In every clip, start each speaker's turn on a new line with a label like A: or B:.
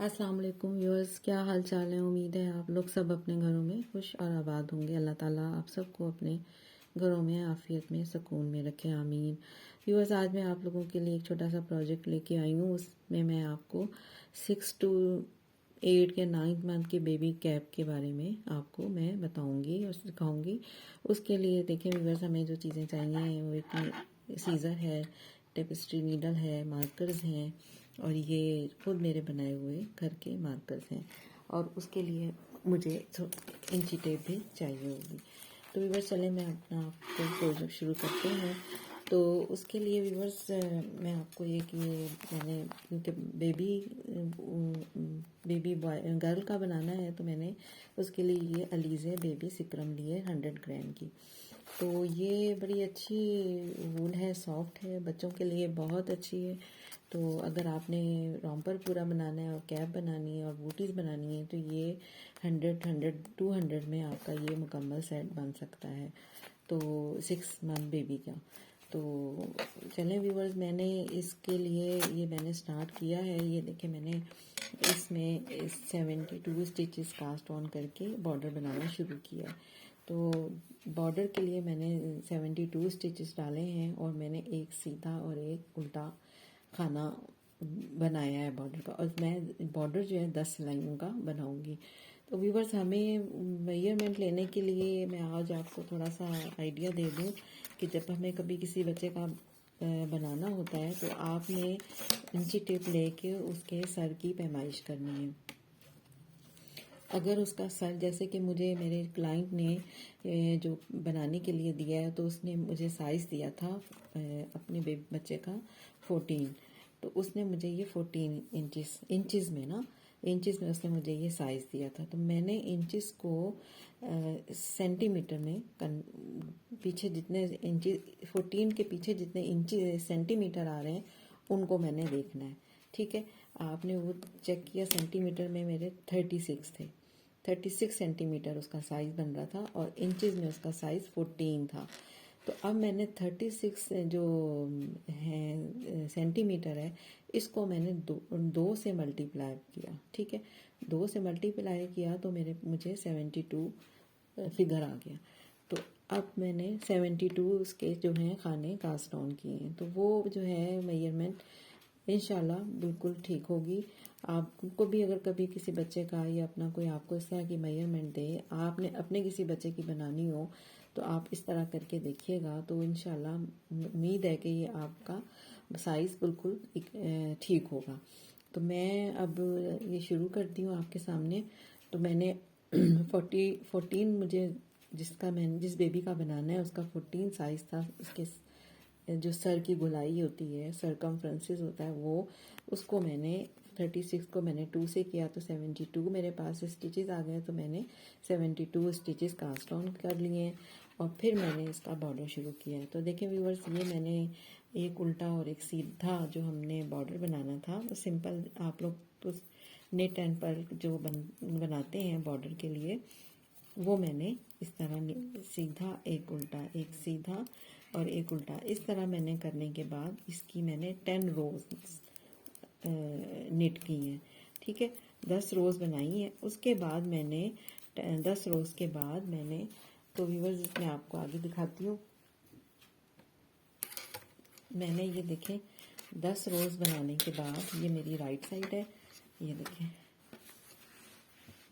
A: अस्सलाम वालेकुम व्यूअर्स, क्या हाल चाल है। उम्मीद है आप लोग सब अपने घरों में खुश और आबाद होंगे। अल्लाह ताला आप सबको अपने घरों में आफियत में सुकून में रखे, आमीन। व्यूअर्स, आज मैं आप लोगों के लिए एक छोटा सा प्रोजेक्ट लेके आई हूँ। उसमें मैं आपको 6 to 8 के 9th मंथ के बेबी कैप के बारे में आपको मैं बताऊंगी और सिखाऊंगी। उसके लिए देखिए व्यूअर्स, हमें जो चीज़ें चाहिए वो एक सीज़र है, टेपिस्ट्री नीडल है, मार्कर्स हैं और ये खुद मेरे बनाए हुए घर के मार्कर्स हैं। और उसके लिए मुझे इंची टेप भी चाहिए होगी। तो व्यूवर्स चले मैं अपना आपको प्रोजेक्ट शुरू करते हैं। तो उसके लिए व्यूवर्स मैं आपको ये मैंने क्योंकि बेबी बॉय गर्ल का बनाना है, तो मैंने उसके लिए ये अलीज़े बेबी सिक्रम लिए 100 ग्राम की। तो ये बड़ी अच्छी वूल है, सॉफ्ट है, बच्चों के लिए बहुत अच्छी है। तो अगर आपने रॉम्पर पूरा बनाना है और कैप बनानी है और बूटीज़ बनानी है तो ये 100 में आपका ये मुकम्मल सेट बन सकता है। तो 6 मंथ बेबी का। तो चलें व्यूवर्स, मैंने इसके लिए ये मैंने स्टार्ट किया है। ये देखिए मैंने इसमें 72 स्टिचेस कास्ट ऑन करके बॉर्डर बनाना शुरू किया है। तो बॉर्डर के लिए मैंने 72 स्टिचेस डाले हैं और मैंने एक सीधा और एक उल्टा खाना बनाया है बॉर्डर का। और मैं बॉर्डर जो है 10 सिलाइयों का बनाऊंगी। तो व्यूवर्स, हमें मेजरमेंट लेने के लिए मैं आज आपको थोड़ा सा आइडिया दे दूं कि जब हमें कभी किसी बच्चे का बनाना होता है तो आपने इंची टेप लेके उसके सर की पैमाइश करनी है। अगर उसका सर, जैसे कि मुझे मेरे क्लाइंट ने जो बनाने के लिए दिया है, तो उसने मुझे साइज़ दिया था अपने बच्चे का 14। तो उसने मुझे ये 14 इंचज़ में उसने मुझे ये साइज़ दिया था। तो मैंने इंचज़ को सेंटीमीटर में पीछे जितने इंची 14 के पीछे जितने इंची सेंटीमीटर आ रहे हैं उनको मैंने देखना है। ठीक है, आपने वो चेक किया, सेंटीमीटर में मेरे 36 थे। 36 सेंटीमीटर उसका साइज़ बन रहा था और इंचज़ में उसका साइज़ 14 था। तो अब मैंने 36 जो है सेंटीमीटर है, इसको मैंने दो से मल्टीप्लाई किया। ठीक है, 2 से मल्टीप्लाई किया तो मुझे 72 फिगर आ गया। तो अब मैंने 72 उसके जो हैं खाने कास्ट डाउन किए हैं। तो वो जो है मेजरमेंट इंशाल्लाह बिल्कुल ठीक होगी। आपको भी अगर कभी किसी बच्चे का या अपना कोई आपको इस तरह की मेजरमेंट दे, आपने अपने किसी बच्चे की बनानी हो, तो आप इस तरह करके देखिएगा। तो इंशाल्लाह उम्मीद है कि ये आपका साइज़ बिल्कुल ठीक होगा। तो मैं अब ये शुरू करती हूँ आपके सामने। तो मैंने 14 मुझे जिस बेबी का बनाना है उसका 14 साइज़ था। उसके जो सर की गोलाई होती है, सरकमफ्रेंसेस होता है, वो उसको मैंने 36 को मैंने 2 से किया तो 72 मेरे पास स्टिचेस आ गए। तो मैंने 72 स्टिचेस कास्ट ऑन कर लिए हैं और फिर मैंने इसका बॉर्डर शुरू किया है। तो देखें व्यूवर्स, ये मैंने एक उल्टा और एक सीधा जो हमने बॉर्डर बनाना था, तो सिंपल आप लोग तो नेट एंड पर जो बनाते हैं बॉर्डर के लिए, वो मैंने इस तरह सीधा एक उल्टा एक सीधा और एक उल्टा इस तरह मैंने करने के बाद इसकी मैंने 10 रोज निट की हैं। ठीक है, 10 रोज बनाई हैं। उसके बाद मैंने 10 रोज के बाद मैंने, तो व्यूअर्स मैं आपको आगे दिखाती हूँ। मैंने ये देखें 10 रोज बनाने के बाद, ये मेरी राइट साइड है, ये देखें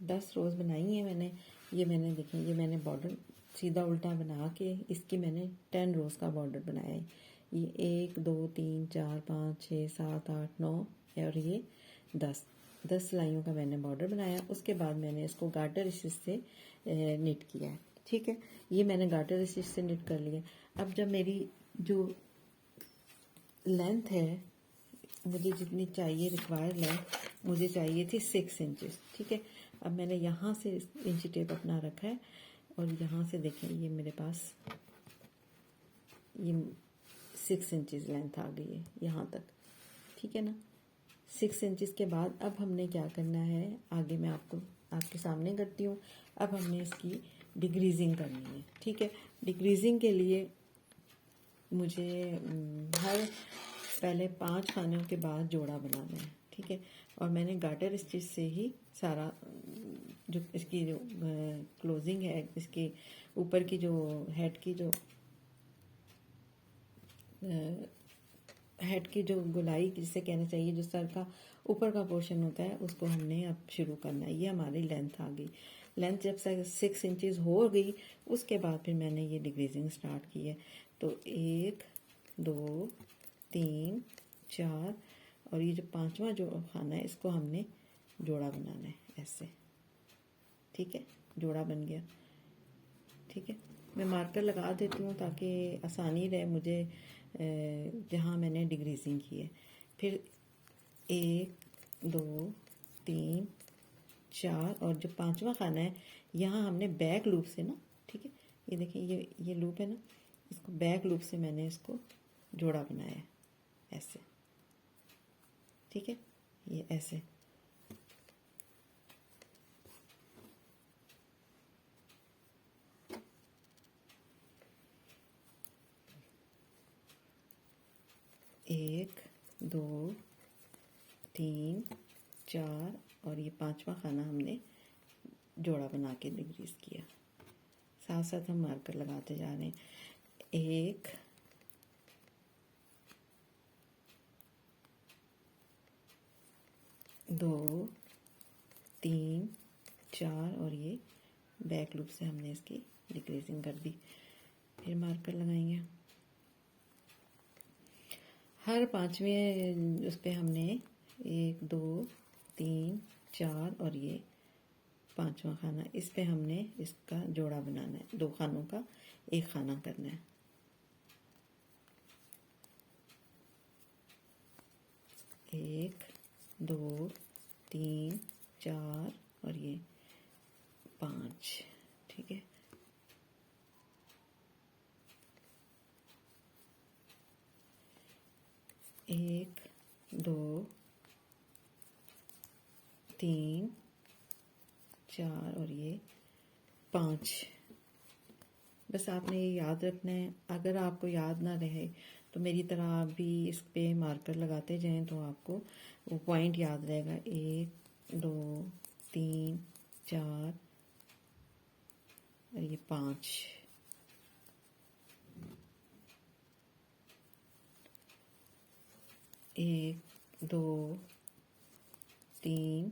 A: 10 रोज बनाई है मैंने। ये मैंने देखें, ये मैंने बॉर्डर सीधा उल्टा बना के इसकी मैंने 10 रोज का बॉर्डर बनाया है। ये 1 2 3 4 5 6 7 8 9 और ये 10 सिलाइयों का मैंने बॉर्डर बनाया। उसके बाद मैंने इसको गार्टर स्टिच से निट किया है। ठीक है, ये मैंने गार्टर स्टिच से निट कर लिया। अब जब मेरी जो लेंथ है, मुझे जितनी चाहिए रिक्वायर्ड लेंथ मुझे चाहिए थी 6 इंचेस। ठीक है, अब मैंने यहाँ से इंची टेप अपना रखा है और यहाँ से देखें ये मेरे पास ये 6 इंचेस लेंथ आ गई है यहाँ तक। ठीक है ना, 6 इंचेस के बाद अब हमने क्या करना है, आगे मैं आपके सामने करती हूँ। अब हमने इसकी डिक्रीजिंग करनी है। ठीक है, डिक्रीजिंग के लिए मुझे हर पहले 5 खानों के बाद जोड़ा बनाना है। ठीक है, और मैंने गार्टर स्टिच से ही सारा जो इसकी जो क्लोजिंग है, इसके ऊपर की जो हेड की जो गोलाई जिसे कहना चाहिए, जो सर का ऊपर का पोर्शन होता है, उसको हमने अब शुरू करना है। ये हमारी लेंथ आ गई। लेंथ जब 6 इंचेस हो गई, उसके बाद फिर मैंने ये डिक्रीजिंग स्टार्ट की है। तो 1 2 3 4 और ये जो पांचवा जो खाना है, इसको हमने जोड़ा बनाना है ऐसे। ठीक है, जोड़ा बन गया। ठीक है, मैं मार्कर लगा देती हूँ ताकि आसानी रहे मुझे जहाँ मैंने डिक्रीजिंग की है। फिर 1 2 3 4 और जो पांचवा खाना है, यहाँ हमने बैक लूप से ना, ठीक है, ये देखिए ये लूप है ना, इसको बैक लूप से मैंने इसको जोड़ा बनाया है ऐसे। ठीक है, ये ऐसे। एक 2 3 4 और ये पांचवा खाना हमने जोड़ा बना के डिक्रीज किया। साथ साथ हम मार्कर लगाते जा रहे हैं। 1 2 3 4 और ये बैक लूप से हमने इसकी डिक्रीजिंग कर दी। फिर मार्कर लगाएंगे। हर पांचवें उस पे हमने 1 2 3 4 और ये पांचवा खाना, इस पे हमने इसका जोड़ा बनाना है। 2 खानों का एक खाना करना है। एक 2 3 4 और ये 5। ठीक है, एक 2 3 4 और ये 5। बस आपने ये याद रखना है। अगर आपको याद ना रहे तो मेरी तरह आप भी इस पे मार्कर लगाते जाएं तो आपको वो पॉइंट याद रहेगा। 1 2 3 4 और ये 5। एक 2 3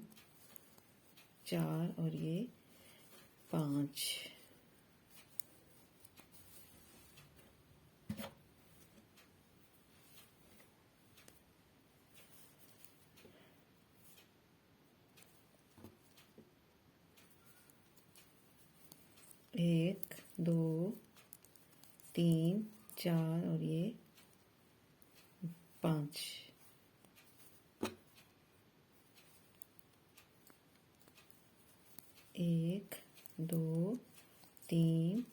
A: 4 और ये 5। एक 2 3 4 और ये 5। एक 2 3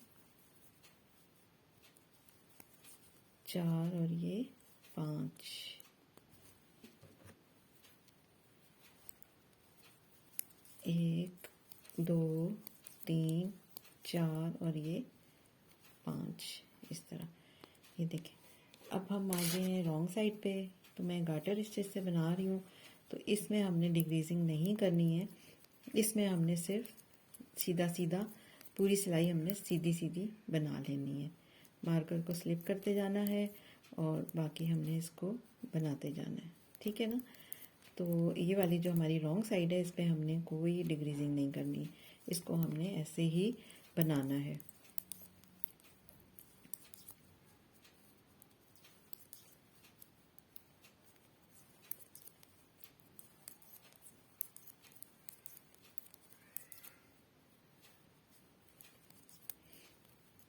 A: 4 और ये 5। एक 2 3 4 और ये 5। इस तरह ये देखें। अब हम आ गए हैं रॉन्ग साइड पे। तो मैं गार्टर स्टिच से बना रही हूँ, तो इसमें हमने डिक्रीजिंग नहीं करनी है। इसमें हमने सिर्फ सीधा सीधा पूरी सिलाई हमने सीधी सीधी बना लेनी है। मार्कर को स्लिप करते जाना है और बाकी हमने इसको बनाते जाना है। ठीक है ना। तो ये वाली जो हमारी रॉन्ग साइड है, इस पर हमने कोई डिक्रीजिंग नहीं करनी, इसको हमने ऐसे ही बनाना है।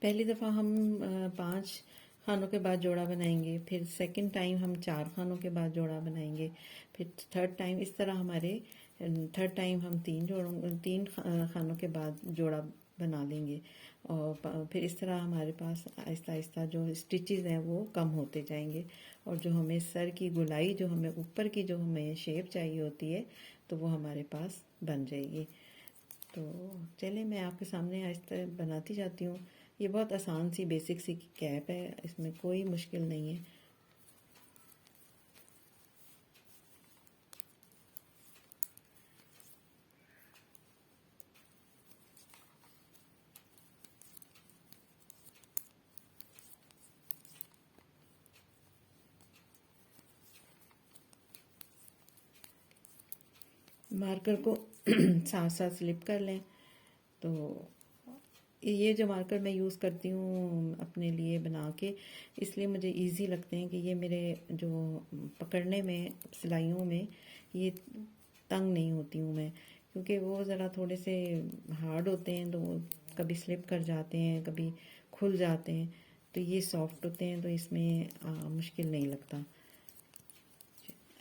A: पहली दफ़ा हम 5 खानों के बाद जोड़ा बनाएंगे, फिर सेकंड टाइम हम 4 खानों के बाद जोड़ा बनाएंगे, फिर थर्ड टाइम इस तरह हमारे थर्ड टाइम हम 3 खानों के बाद जोड़ा बना लेंगे। और फिर इस तरह हमारे पास आहिस्ता आहिस्ता जो स्टिचेस हैं वो कम होते जाएंगे, और जो हमें सर की गोलाई, जो हमें ऊपर की जो हमें शेप चाहिए होती है, तो वो हमारे पास बन जाएगी। तो चलिए मैं आपके सामने आहिस्ता बनाती जाती हूँ। ये बहुत आसान सी बेसिक सी कैप है, इसमें कोई मुश्किल नहीं है। मार्कर को साथ साथ स्लिप कर लें। तो ये जो मार्कर मैं यूज़ करती हूँ अपने लिए बना के, इसलिए मुझे इजी लगते हैं कि ये मेरे जो पकड़ने में सिलाइयों में ये तंग नहीं होती हूँ मैं, क्योंकि वो ज़रा थोड़े से हार्ड होते हैं तो कभी स्लिप कर जाते हैं, कभी खुल जाते हैं। तो ये सॉफ्ट होते हैं तो इसमें मुश्किल नहीं लगता।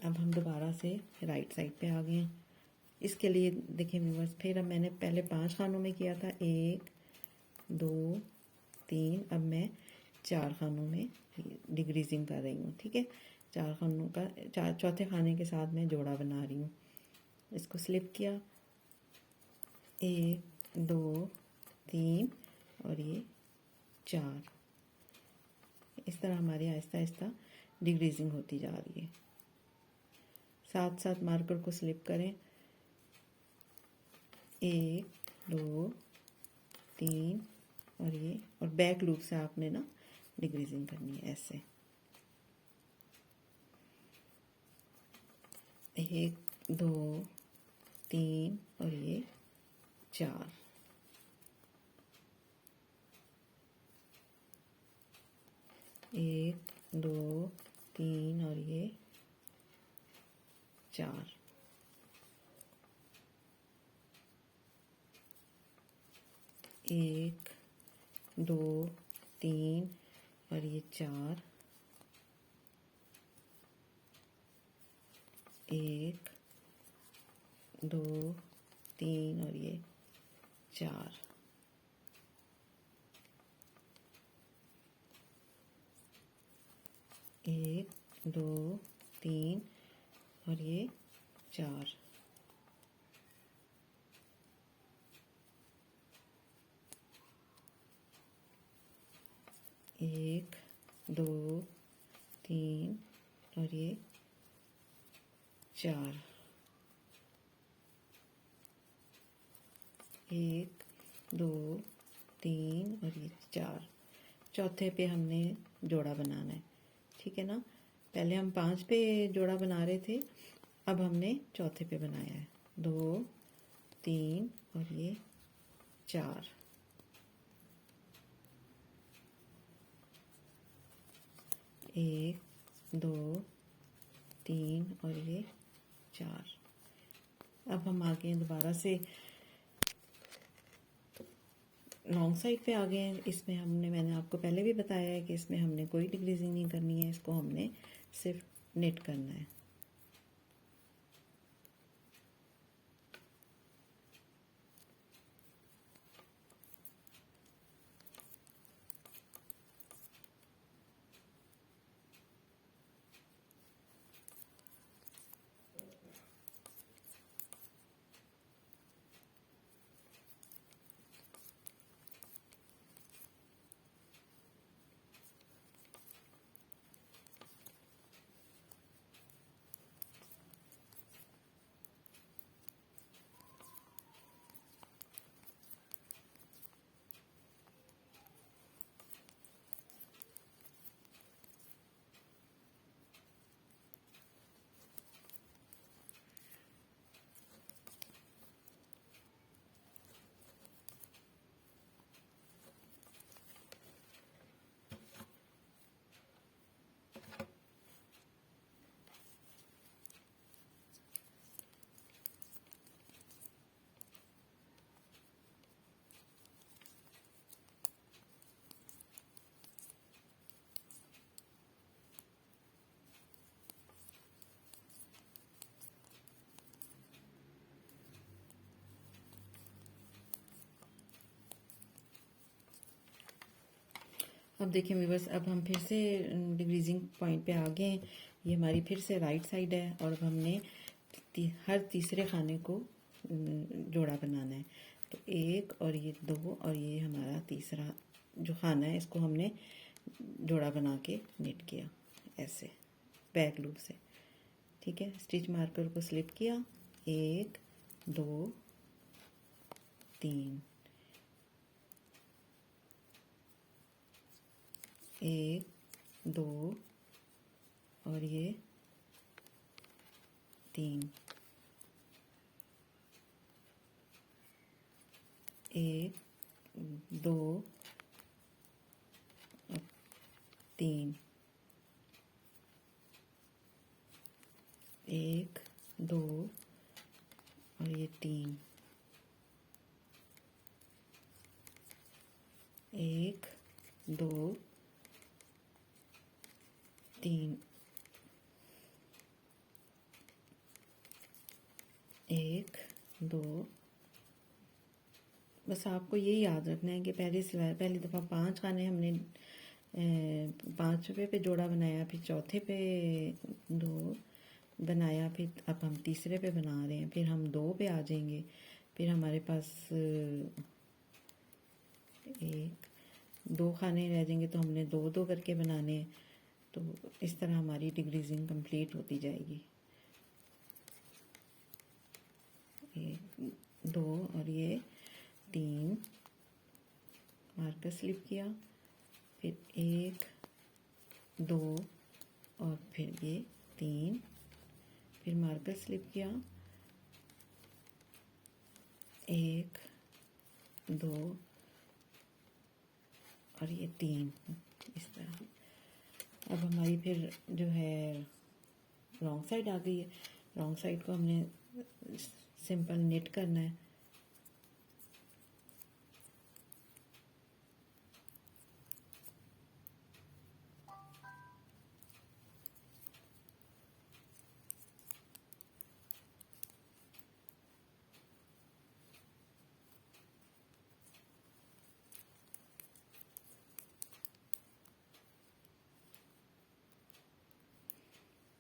A: अब हम दोबारा से राइट साइड पे आ गए हैं। इसके लिए देखिए व्यूअर्स, फिर अब मैंने पहले 5 खानों में किया था, 1 2 3, अब मैं 4 खानों में डिक्रीजिंग कर रही हूँ। ठीक है, 4 खानों का चौथे खाने के साथ मैं जोड़ा बना रही हूँ। इसको स्लिप किया, 1 2 3 और ये 4। इस तरह हमारी आहिस्ता आहिस्ता डिक्रीजिंग होती जा रही है। साथ साथ मार्कर को स्लिप करें, 1 2 3 और ये, और बैक लूप से आपने ना डिक्रीजिंग करनी है ऐसे, 1 2 3 और ये 4। 1 2 3 और ये 4। 1 2 3 और ये 4। 1 2 3 और ये 4। 1 2 3 और ये 4। 1 2 3 और ये 4। 1 2 3 और ये 4। चौथे पे हमने जोड़ा बनाना है। ठीक है ना, पहले हम 5 पे जोड़ा बना रहे थे, अब हमने चौथे पे बनाया है। 2 3 और ये 4। 1 2 3 और ये 4। अब हम आ गए हैं दोबारा से लॉन्ग साइड पे आ गए हैं। इसमें मैंने आपको पहले भी बताया है कि इसमें हमने कोई डिक्रीजिंग नहीं करनी है, इसको हमने सिर्फ नेट करना है। अब देखिए व्यूअर्स, अब हम फिर से डिक्रीजिंग पॉइंट पे आ गए हैं। ये हमारी फिर से राइट साइड है और अब हमने हर तीसरे खाने को जोड़ा बनाना है। तो 1 और ये 2 और ये हमारा तीसरा जो खाना है, इसको हमने जोड़ा बना के नेट किया ऐसे बैक लूप से। ठीक है, स्टिच मार्कर को स्लिप किया, 1 2 3, 1 2 और ये 3, 2 और 3, 1 2 और ये 3, 1 2 3, 1 2। बस आपको ये याद रखना है कि पहली दफ़ा 5 खाने हमने 5वें पे जोड़ा बनाया, फिर चौथे पे 2 बनाया, फिर अब हम तीसरे पे बना रहे हैं, फिर हम 2 पे आ जाएंगे, फिर हमारे पास 2 खाने रह जाएंगे, तो हमने 2 2 करके बनाने हैं। तो इस तरह हमारी डिक्रीजिंग कंप्लीट होती जाएगी। 1 2 और ये 3 मार्कर स्लिप किया, फिर 1 2 और फिर ये 3, फिर मार्कर स्लिप किया, 1 2 और ये 3, इस तरह। अब हमारी फिर जो है रॉन्ग साइड आ गई है। रॉन्ग साइड को हमने सिंपल निट करना है।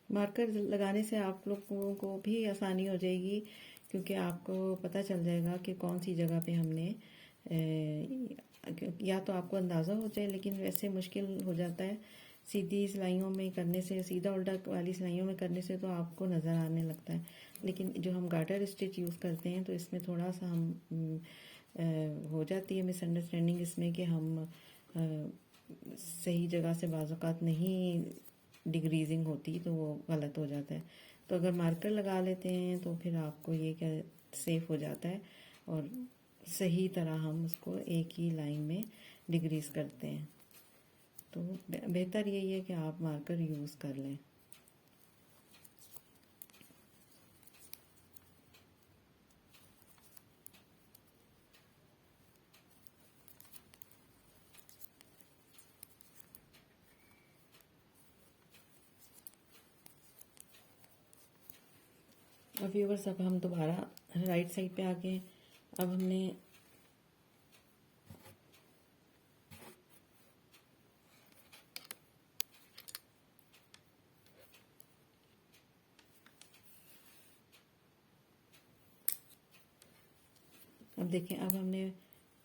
A: मार्कर लगाने से आप लोगों को भी आसानी हो जाएगी, क्योंकि आपको पता चल जाएगा कि कौन सी जगह पे हमने या तो आपको अंदाज़ा हो जाए, लेकिन वैसे मुश्किल हो जाता है सीधी सिलाइयों में करने से। सीधा उल्टा वाली सिलाइयों में करने से तो आपको नज़र आने लगता है, लेकिन जो हम गार्टर स्टिच यूज़ करते हैं तो इसमें थोड़ा सा हम हो जाती है मिसअंडरस्टैंडिंग इसमें कि हम सही जगह से बाज़ औक़ात नहीं डिक्रीजिंग होती, तो वो गलत हो जाता है। तो अगर मार्कर लगा लेते हैं तो फिर आपको ये क्या सेफ हो जाता है, और सही तरह हम उसको एक ही लाइन में डिक्रीज करते हैं। तो बेहतर यही है कि आप मार्कर यूज़ कर लें। अब व्यूअर्स, अब हम दोबारा राइट साइड पे आ गए। अब हमने अब देखें, अब हमने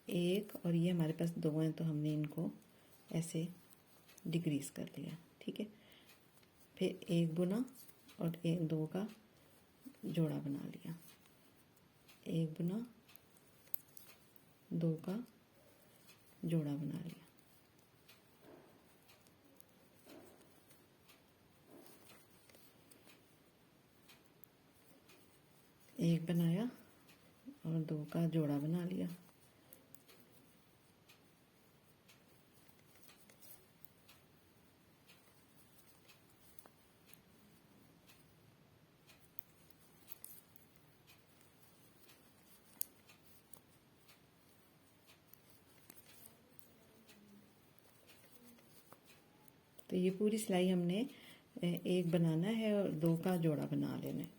A: 1 और ये हमारे पास 2 हैं, तो हमने इनको ऐसे डिक्रीज कर लिया। ठीक है, फिर 1 बुना और 2 का जोड़ा बना लिया, 1 बुना 2 का जोड़ा बना लिया, एक बनाया और 2 का जोड़ा बना लिया। तो ये पूरी सिलाई हमने एक बनाना है और 2 का जोड़ा बना लेना है।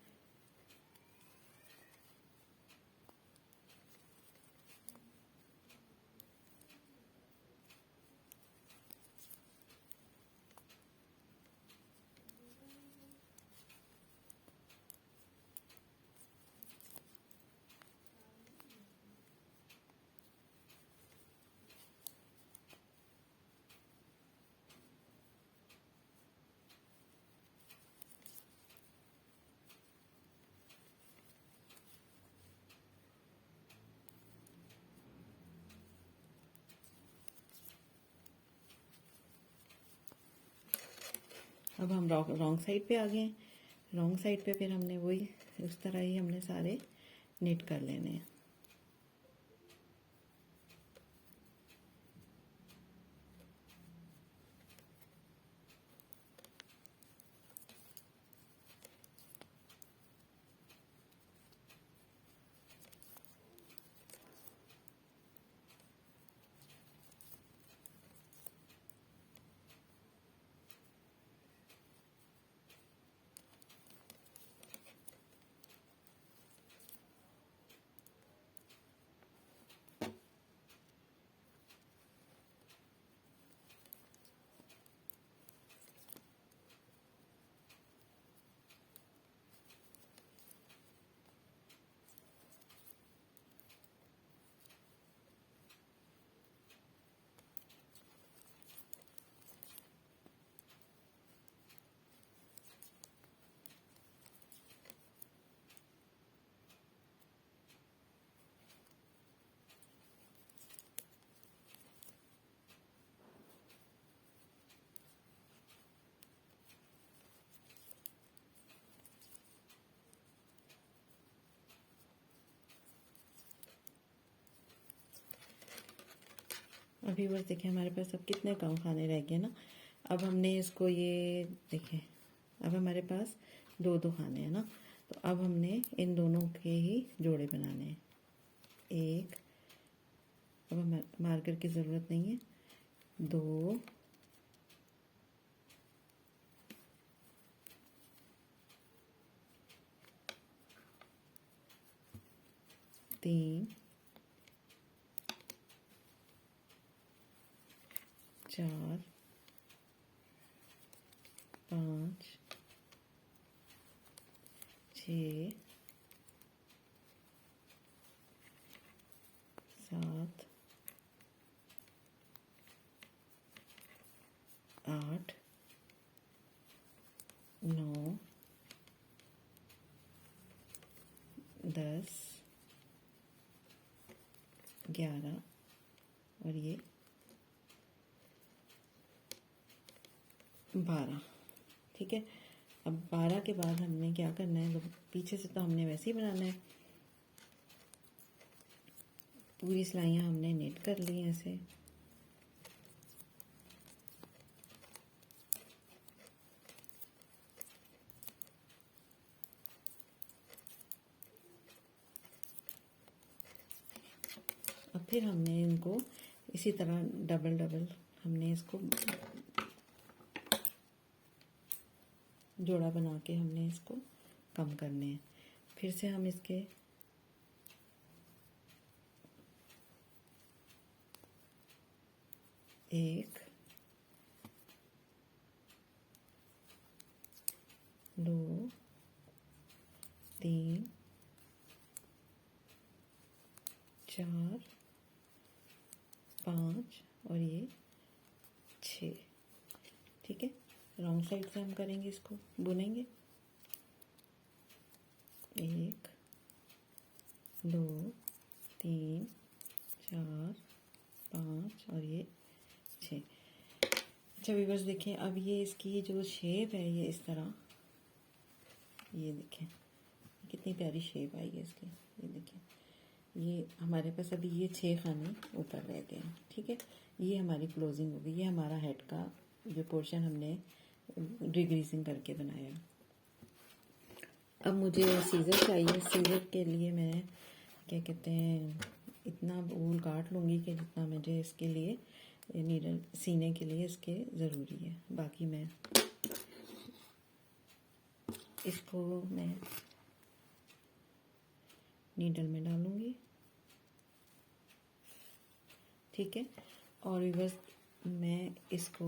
A: अब हम रॉन्ग साइड पे आ गए। रॉन्ग साइड पे फिर हमने वही उस तरह ही हमने सारे निट कर लेने हैं। अभी बस देखिए हमारे पास अब कितने कम खाने रह गए ना। अब हमने इसको ये देखिए, अब हमारे पास दो दो खाने हैं ना, तो अब हमने इन दोनों के ही जोड़े बनाने हैं। एक, अब हमें मार्कर की ज़रूरत नहीं है, दो, तीन, चार, पाँच, छः, सात, आठ, 9, 10, 11 और ये 12। ठीक है, अब 12 के बाद हमने क्या करना है, तो पीछे से तो हमने वैसे ही बनाना है। पूरी सिलाइयाँ हमने नेट कर ली हैं ऐसे। अब फिर हमने इनको इसी तरह डबल डबल हमने इसको जोड़ा बना के हमने इसको कम करने हैं। फिर से हम इसके एक, दो, तीन, चार, पाँच और ये 6। ठीक है, रॉन्ग साइड से हम करेंगे, इसको बुनेंगे। एक, दो, तीन, चार, पाँच और ये 6। अच्छा व्यूअर्स देखिए, अब ये इसकी जो शेप है ये इस तरह, ये देखें कितनी प्यारी शेप आई है इसकी। ये देखिए, ये हमारे पास अभी ये 6 खाने ऊपर रह गए हैं। ठीक है, ये हमारी क्लोजिंग होगी। ये हमारा हेड का जो पोर्शन हमने डिग्रीजिंग करके बनाया। अब मुझे सीज़र चाहिए। सीज़र के लिए मैं क्या कहते हैं, इतना ऊल काट लूँगी कि जितना मुझे इसके लिए नीडल सीने के लिए इसके ज़रूरी है। बाकी मैं इसको मैं नीडल में डालूँगी। ठीक है, और बस मैं इसको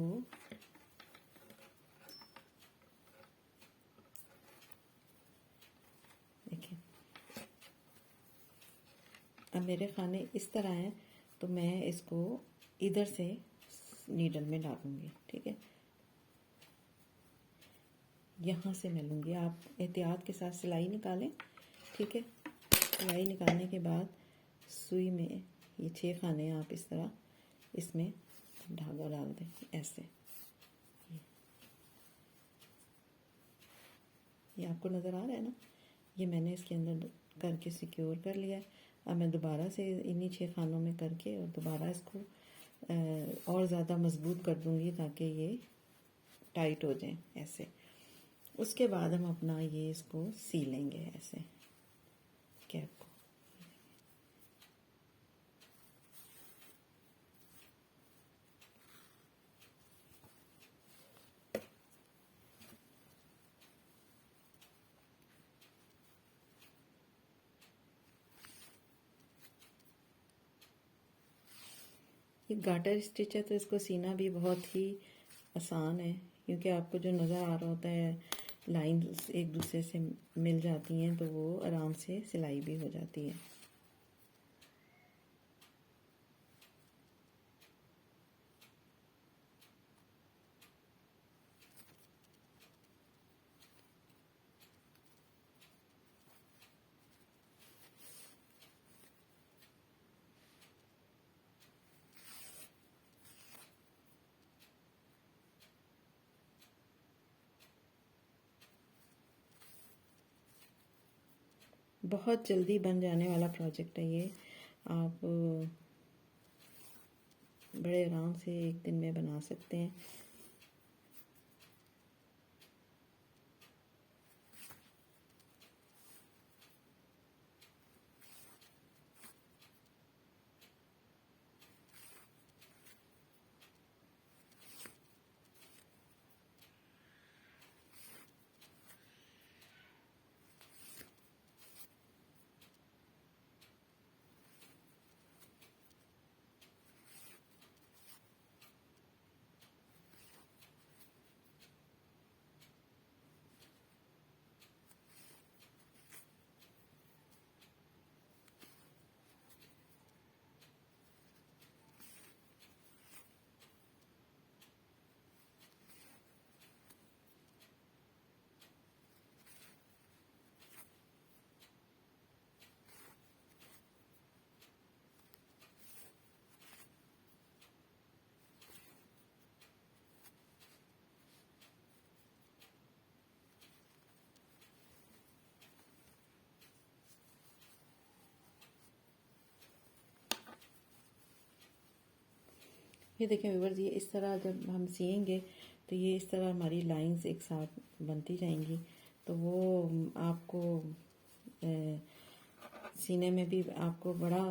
A: देखिए, अब मेरे खाने इस तरह हैं, तो मैं इसको इधर से नीडल में डालूँगी। ठीक है, यहाँ से मैं लूँगी। आप एहतियात के साथ सिलाई निकालें। ठीक है, सिलाई निकालने के बाद सुई में ये 6 खाने आप इस तरह इसमें धागा डाल दें ऐसे। ये आपको नज़र आ रहा है ना, ये मैंने इसके अंदर करके सिक्योर कर लिया है। अब मैं दोबारा से इन्हीं 6 खानों में करके और दोबारा इसको और ज़्यादा मजबूत कर दूँगी ताकि ये टाइट हो जाए ऐसे। उसके बाद हम अपना ये इसको सी लेंगे ऐसे कैप को। ये गाटर स्टिच है तो इसको सीना भी बहुत ही आसान है, क्योंकि आपको जो नज़र आ रहा होता है लाइंस एक दूसरे से मिल जाती हैं, तो वो आराम से सिलाई भी हो जाती है। बहुत जल्दी बन जाने वाला प्रोजेक्ट है ये। आप बड़े आराम से एक दिन में बना सकते हैं। ये देखें व्यूअर्स, ये इस तरह जब हम सिएंगे तो ये इस तरह हमारी लाइंस एक साथ बनती जाएंगी, तो वो आपको सीने में भी आपको बड़ा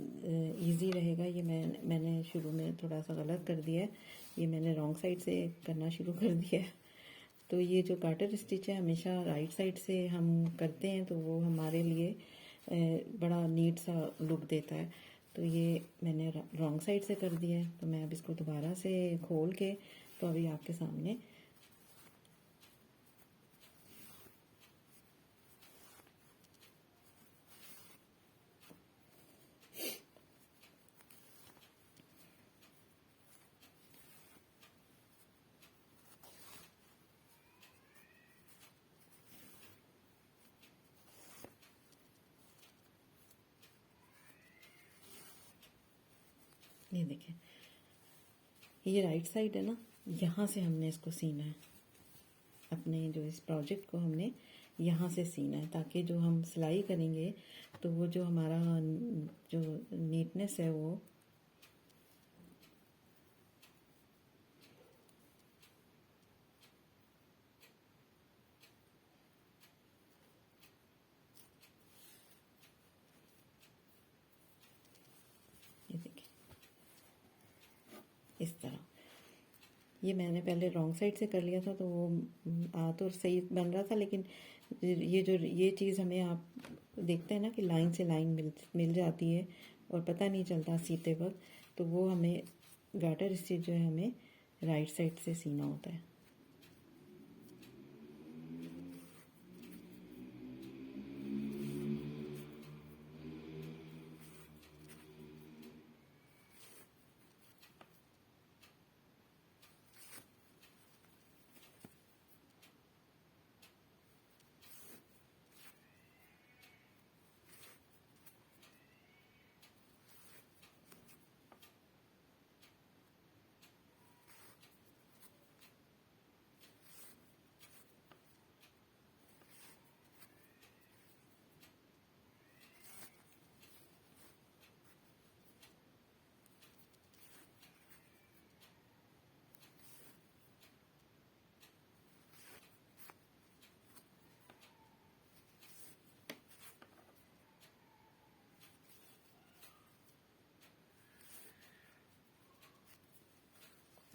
A: इजी रहेगा। ये मैंने शुरू में थोड़ा सा गलत कर दिया है, ये मैंने रॉन्ग साइड से करना शुरू कर दिया है। तो ये जो गार्टर स्टिच है हमेशा राइट साइड से हम करते हैं, तो वो हमारे लिए बड़ा नीट सा लुक देता है। तो ये मैंने रॉन्ग साइड से कर दिया है, तो मैं अब इसको दोबारा से खोल के तो अभी आपके सामने ये देखें, ये राइट साइड है ना, यहाँ से हमने इसको सीना है। अपने जो इस प्रोजेक्ट को हमने यहाँ से सीना है, ताकि जो हम सिलाई करेंगे तो वो जो हमारा जो नीटनेस है वो ये देखिए इस तरह। ये मैंने पहले रॉन्ग साइड से कर लिया था, तो वो तो सही बन रहा था, लेकिन ये चीज़ हमें आप देखते हैं ना कि लाइन से लाइन मिल जाती है और पता नहीं चलता सीते वक्त, तो वो हमें गार्टर स्टिच जो है हमें राइट साइड से सीना होता है।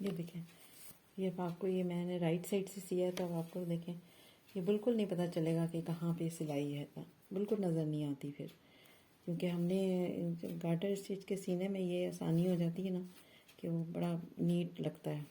A: ये देखें, ये अब आपको, ये मैंने राइट साइड से सिया है, तो अब आपको देखें ये बिल्कुल नहीं पता चलेगा कि कहाँ पे सिलाई है, बिल्कुल नज़र नहीं आती फिर, क्योंकि हमने गार्टर स्टिच के सीने में ये आसानी हो जाती है ना कि वो बड़ा नीट लगता है।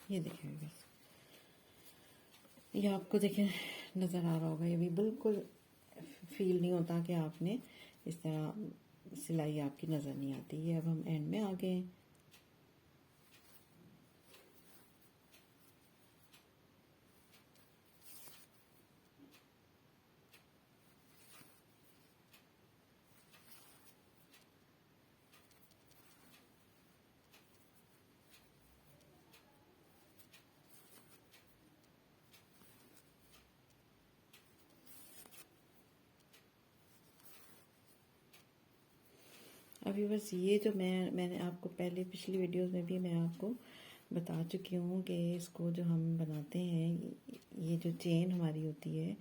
A: ये देखें बस, ये आपको देखें नज़र आ रहा होगा, ये भी बिल्कुल फील नहीं होता कि आपने इस तरह सिलाई आपकी नज़र नहीं आती। ये अब हम एंड में आ गए हैं। अभी बस ये जो मैंने आपको पहले पिछली वीडियोस में भी मैं आपको बता चुकी हूँ कि इसको जो हम बनाते हैं, ये जो चेन हमारी होती है,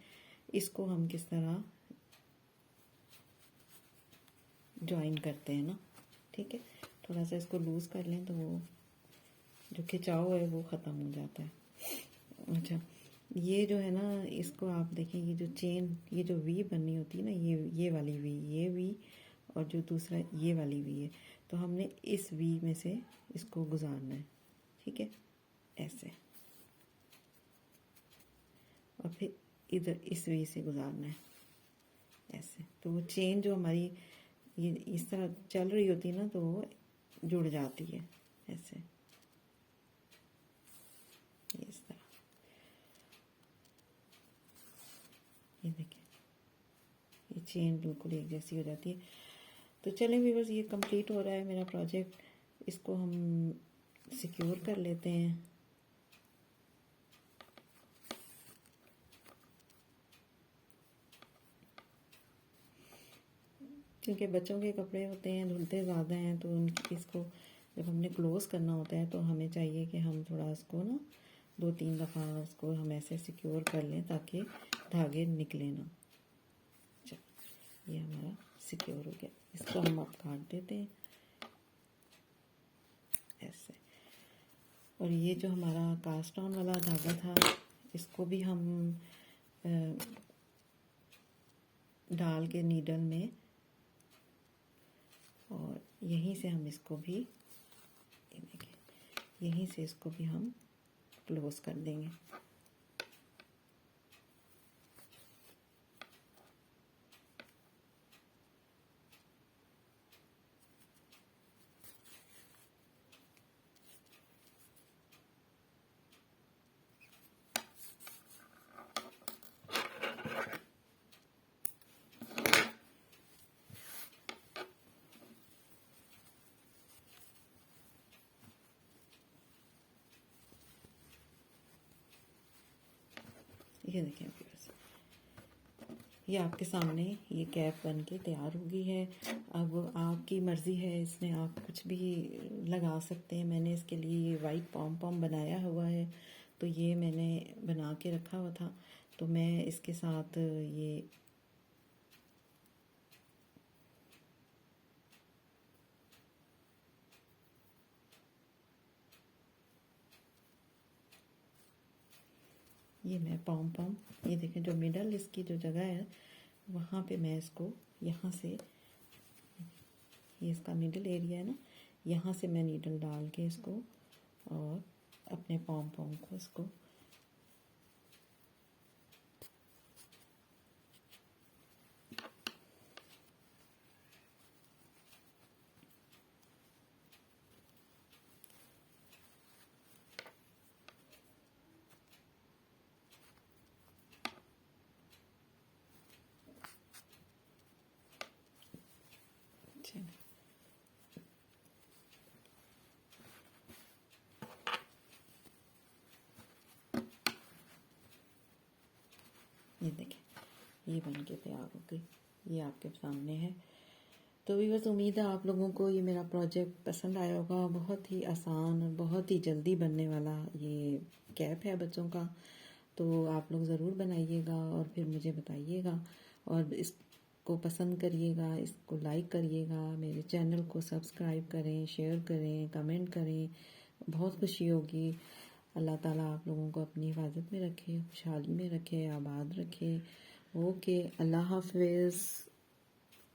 A: इसको हम किस तरह ज्वाइन करते हैं ना। ठीक है, थोड़ा सा इसको लूज़ कर लें तो वो जो खिंचाव है वो ख़त्म हो जाता है। अच्छा, ये जो है ना, इसको आप देखें, ये जो चेन, ये जो वी बननी होती है ना, ये वाली वी, ये वी, और जो दूसरा ये वाली वी है, तो हमने इस वी में से इसको गुजारना है। ठीक है, ऐसे, और फिर इधर इस वी से गुजारना है ऐसे। तो वो चेन जो हमारी ये इस तरह चल रही होती है ना, तो वो जुड़ जाती है ऐसे, ये इस तरह। ये देखें, ये चेन बिल्कुल एक जैसी हो जाती है। तो चलें भी, बस ये कंप्लीट हो रहा है मेरा प्रोजेक्ट, इसको हम सिक्योर कर लेते हैं। क्योंकि बच्चों के कपड़े होते हैं, धुलते ज़्यादा हैं, तो उनकी इसको जब हमने क्लोज़ करना होता है तो हमें चाहिए कि हम थोड़ा उसको ना 2-3 दफ़ा उसको हम ऐसे सिक्योर कर लें ताकि धागे निकले ना। ये हमारा सिक्योर हो गया, इसको हम अब काट देते हैं ऐसे। और ये जो हमारा कास्ट ऑन वाला धागा था, इसको भी हम डाल के नीडल में, और यहीं से हम इसको भी, ये देखिए, यहीं से इसको भी हम क्लोज कर देंगे। ये देखें व्यूअर्स, ये आपके सामने ये कैप बन के तैयार हो गई है। अब आपकी मर्ज़ी है, इसमें आप कुछ भी लगा सकते हैं। मैंने इसके लिए ये वाइट पॉम पॉम बनाया हुआ है, तो ये मैंने बना के रखा हुआ था, तो मैं इसके साथ ये मैं पॉम पॉम, ये देखें जो मिडल इसकी जो जगह है वहाँ पे मैं इसको यहाँ से, ये इसका मिडल एरिया है ना, यहाँ से मैं नीडल डाल के इसको और अपने पॉम पॉम को इसको ये देखें, ये बन के तैयार हो गई, ये आपके सामने है। तो भी बस उम्मीद है आप लोगों को ये मेरा प्रोजेक्ट पसंद आया होगा। बहुत ही आसान और बहुत ही जल्दी बनने वाला ये कैप है बच्चों का। तो आप लोग ज़रूर बनाइएगा और फिर मुझे बताइएगा, और इसको पसंद करिएगा, इसको लाइक करिएगा, मेरे चैनल को सब्सक्राइब करें, शेयर करें, कमेंट करें, बहुत खुशी होगी। अल्लाह ताला आप लोगों को अपनी हिफाजत में रखे, खुशहाली में रखे, आबाद रखे। ओके, अल्लाह हाफ़िज़।